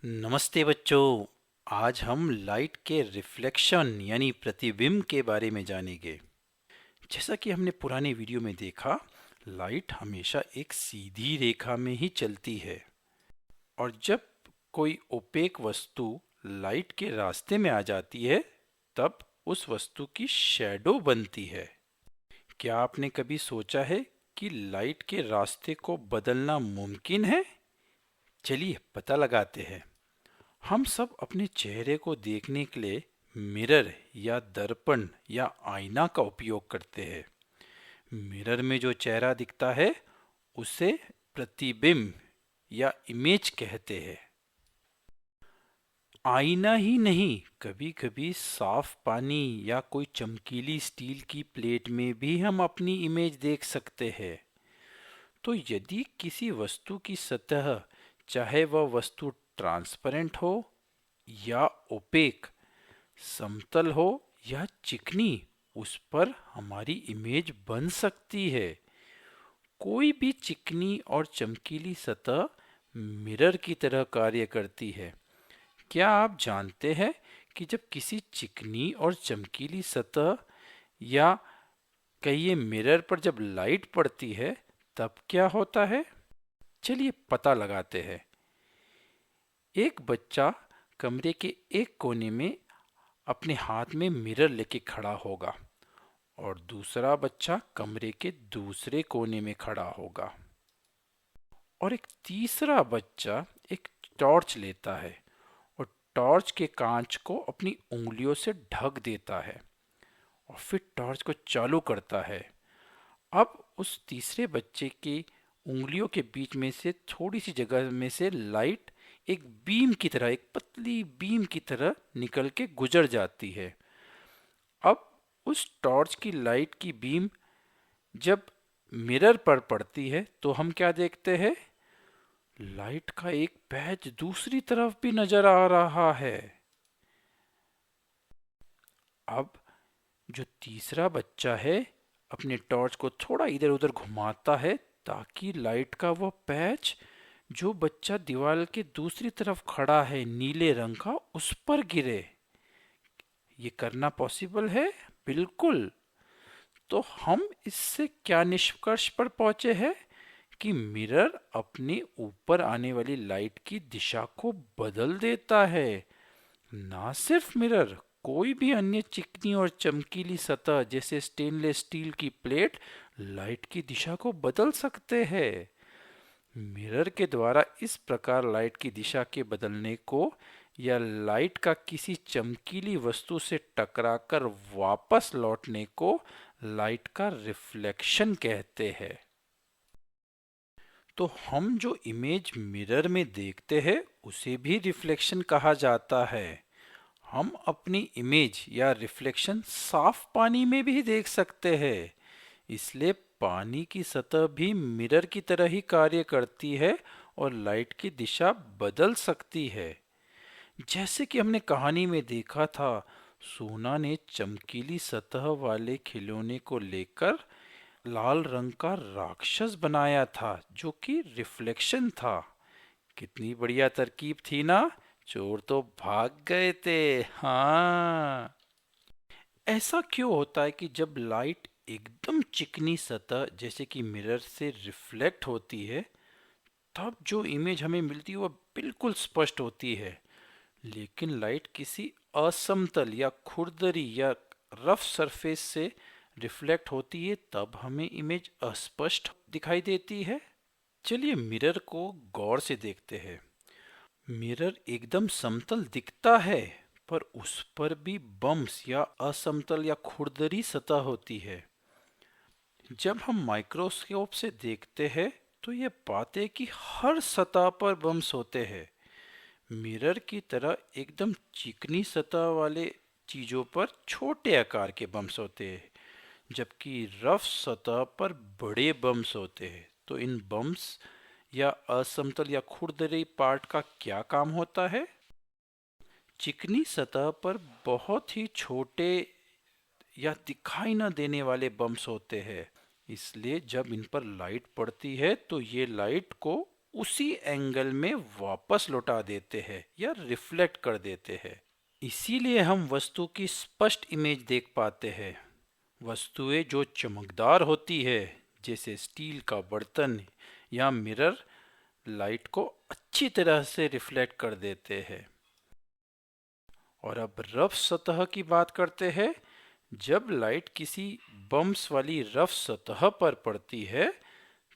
नमस्ते बच्चों। आज हम लाइट के रिफ्लेक्शन यानी प्रतिबिंब के बारे में जानेंगे। जैसा कि हमने पुराने वीडियो में देखा, लाइट हमेशा एक सीधी रेखा में ही चलती है और जब कोई ओपेक वस्तु लाइट के रास्ते में आ जाती है तब उस वस्तु की शैडो बनती है। क्या आपने कभी सोचा है कि लाइट के रास्ते को बदलना मुमकिन है? चलिए पता लगाते हैं। हम सब अपने चेहरे को देखने के लिए मिरर या दर्पण या आईना का उपयोग करते हैं। मिरर में जो चेहरा दिखता है उसे प्रतिबिंब या इमेज कहते हैं। आईना ही नहीं, कभी कभी साफ पानी या कोई चमकीली स्टील की प्लेट में भी हम अपनी इमेज देख सकते हैं। तो यदि किसी वस्तु की सतह, चाहे वह वस्तु ट्रांसपेरेंट हो या ओपेक, समतल हो या चिकनी, उस पर हमारी इमेज बन सकती है। कोई भी चिकनी और चमकीली सतह मिरर की तरह कार्य करती है। क्या आप जानते हैं कि जब किसी चिकनी और चमकीली सतह या कहिए मिरर पर जब लाइट पड़ती है तब क्या होता है? चलिए पता लगाते हैं। एक बच्चा कमरे के एक कोने में अपने हाथ में मिरर लेके खड़ा होगा और दूसरा बच्चा कमरे के दूसरे कोने में खड़ा होगा और एक तीसरा बच्चा एक टॉर्च लेता है और टॉर्च के कांच को अपनी उंगलियों से ढक देता है और फिर टॉर्च को चालू करता है। अब उस तीसरे बच्चे की उंगलियों के बीच में से थोड़ी सी जगह में से लाइट एक बीम की तरह, एक पतली बीम की तरह निकल के गुजर जाती है। अब उस टॉर्च की लाइट की बीम जब मिरर पर पड़ती है तो हम क्या देखते हैं? लाइट का एक पैच दूसरी तरफ भी नजर आ रहा है। अब जो तीसरा बच्चा है अपने टॉर्च को थोड़ा इधर उधर घुमाता है ताकि लाइट का वो पैच जो बच्चा दीवार के दूसरी तरफ खड़ा है नीले रंग का, उस पर गिरे। ये करना पॉसिबल है? बिल्कुल। तो हम इससे क्या निष्कर्ष पर पहुंचे हैं कि मिरर अपने ऊपर आने वाली लाइट की दिशा को बदल देता है। ना सिर्फ मिरर, कोई भी अन्य चिकनी और चमकीली सतह जैसे स्टेनलेस स्टील की प्लेट लाइट की दिशा को बदल सकते हैं। मिरर के द्वारा इस प्रकार लाइट की दिशा के बदलने को या लाइट का किसी चमकीली वस्तु से टकराकर वापस लौटने को लाइट का रिफ्लेक्शन कहते हैं। तो हम जो इमेज मिरर में देखते हैं उसे भी रिफ्लेक्शन कहा जाता है। हम अपनी इमेज या रिफ्लेक्शन साफ पानी में भी देख सकते हैं। इसलिए पानी की सतह भी मिरर की तरह ही कार्य करती है और लाइट की दिशा बदल सकती है। जैसे कि हमने कहानी में देखा था, सोना ने चमकीली सतह वाले खिलौने को लेकर लाल रंग का राक्षस बनाया था जो कि रिफ्लेक्शन था। कितनी बढ़िया तरकीब थी ना? चोर तो भाग गए थे। हाँ। ऐसा क्यों होता है कि जब लाइट एकदम चिकनी सतह जैसे कि मिरर से रिफ्लेक्ट होती है तब जो इमेज हमें मिलती है वह बिल्कुल स्पष्ट होती है, लेकिन लाइट किसी असमतल या खुरदरी या रफ सरफेस से रिफ्लेक्ट होती है तब हमें इमेज अस्पष्ट दिखाई देती है। चलिए मिरर को गौर से देखते हैं। मिरर एकदम समतल दिखता है पर उस पर भी बम्प्स या असमतल या खुरदरी सतह होती है। जब हम माइक्रोस्कोप से देखते हैं तो ये पाते हैं कि हर सतह पर बम्प्स होते हैं। मिरर की तरह एकदम चिकनी सतह वाले चीजों पर छोटे आकार के बम्प्स होते हैं, जबकि रफ सतह पर बड़े बम्प्स होते हैं। तो इन बम्प्स या असमतल या खुरदरी पार्ट का क्या काम होता है? चिकनी सतह पर बहुत ही छोटे या दिखाई न देने वाले बम्प्स होते हैं, इसलिए जब इन पर लाइट पड़ती है तो ये लाइट को उसी एंगल में वापस लौटा देते हैं या रिफ्लेक्ट कर देते हैं। इसीलिए हम वस्तु की स्पष्ट इमेज देख पाते हैं। वस्तुएं जो चमकदार होती है, जैसे स्टील का बर्तन या मिरर, लाइट को अच्छी तरह से रिफ्लेक्ट कर देते हैं। और अब रफ सतह की बात करते हैं। जब लाइट किसी बम्प्स वाली रफ सतह पर पड़ती है,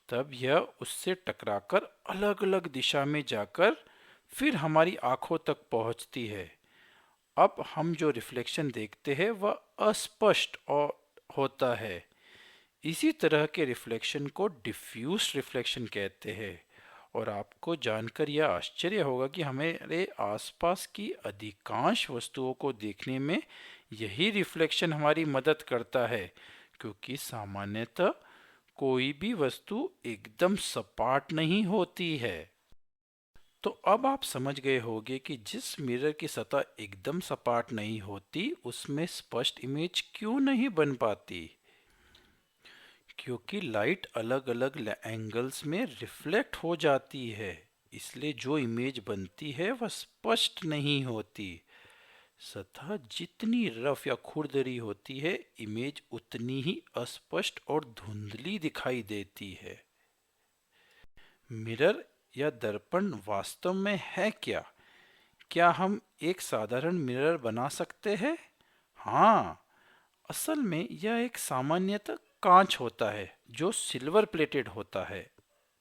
तब यह उससे टकराकर अलग अलग दिशा में जाकर फिर हमारी आंखों तक पहुंचती है। अब हम जो रिफ्लेक्शन देखते हैं वह अस्पष्ट और होता है। इसी तरह के रिफ्लेक्शन को डिफ्यूज रिफ्लेक्शन कहते हैं। और आपको जानकर यह आश्चर्य होगा कि हमारे आसपास की अधिकांश वस्तुओं को देखने में यही रिफ्लेक्शन हमारी मदद करता है, क्योंकि सामान्यतः कोई भी वस्तु एकदम सपाट नहीं होती है। तो अब आप समझ गए होंगे कि जिस मिरर की सतह एकदम सपाट नहीं होती, उसमें स्पष्ट इमेज क्यों नहीं बन पाती। क्योंकि लाइट अलग अलग एंगल्स में रिफ्लेक्ट हो जाती है, इसलिए जो इमेज बनती है वह स्पष्ट नहीं होती। सतह जितनी रफ या खुरदरी होती है, इमेज उतनी ही अस्पष्ट और धुंधली दिखाई देती है। मिरर या दर्पण वास्तव में है क्या? क्या हम एक साधारण मिरर बना सकते हैं? हाँ, असल में यह एक सामान्यतः कांच होता है जो सिल्वर प्लेटेड होता है।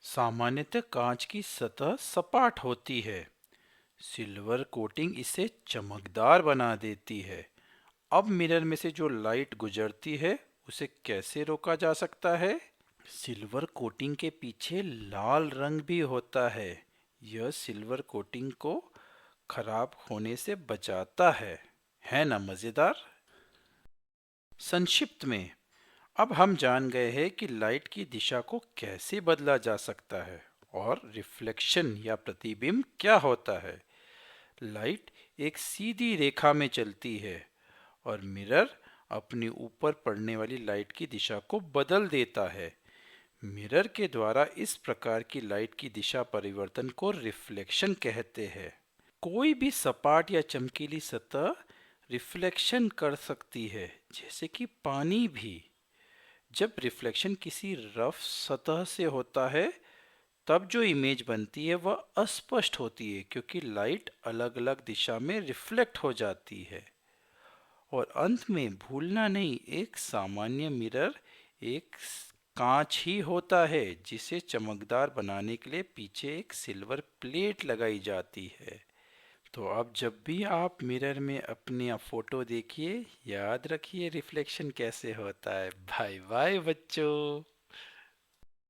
सामान्यतः कांच की सतह सपाट होती है। सिल्वर कोटिंग इसे चमकदार बना देती है। अब मिरर में से जो लाइट गुजरती है, उसे कैसे रोका जा सकता है? सिल्वर कोटिंग के पीछे लाल रंग भी होता है। यह सिल्वर कोटिंग को खराब होने से बचाता है ना मजेदार? संक्षिप्त में अब हम जान गए हैं कि लाइट की दिशा को कैसे बदला जा सकता है और रिफ्लेक्शन या प्रतिबिंब क्या होता है। लाइट एक सीधी रेखा में चलती है और मिरर अपनी ऊपर पड़ने वाली लाइट की दिशा को बदल देता है। मिरर के द्वारा इस प्रकार की लाइट की दिशा परिवर्तन को रिफ्लेक्शन कहते हैं। कोई भी सपाट या चमकीली सतह रिफ्लेक्शन कर सकती है, जैसे कि पानी भी। जब रिफ्लेक्शन किसी रफ सतह से होता है, तब जो इमेज बनती है वह अस्पष्ट होती है, क्योंकि लाइट अलग अलग दिशा में रिफ्लेक्ट हो जाती है। और अंत में भूलना नहीं, एक सामान्य मिरर एक कांच ही होता है, जिसे चमकदार बनाने के लिए पीछे एक सिल्वर प्लेट लगाई जाती है। तो अब जब भी आप मिरर में अपनी फोटो देखिए, याद रखिए रिफ्लेक्शन कैसे होता है। बाय बाय बच्चों।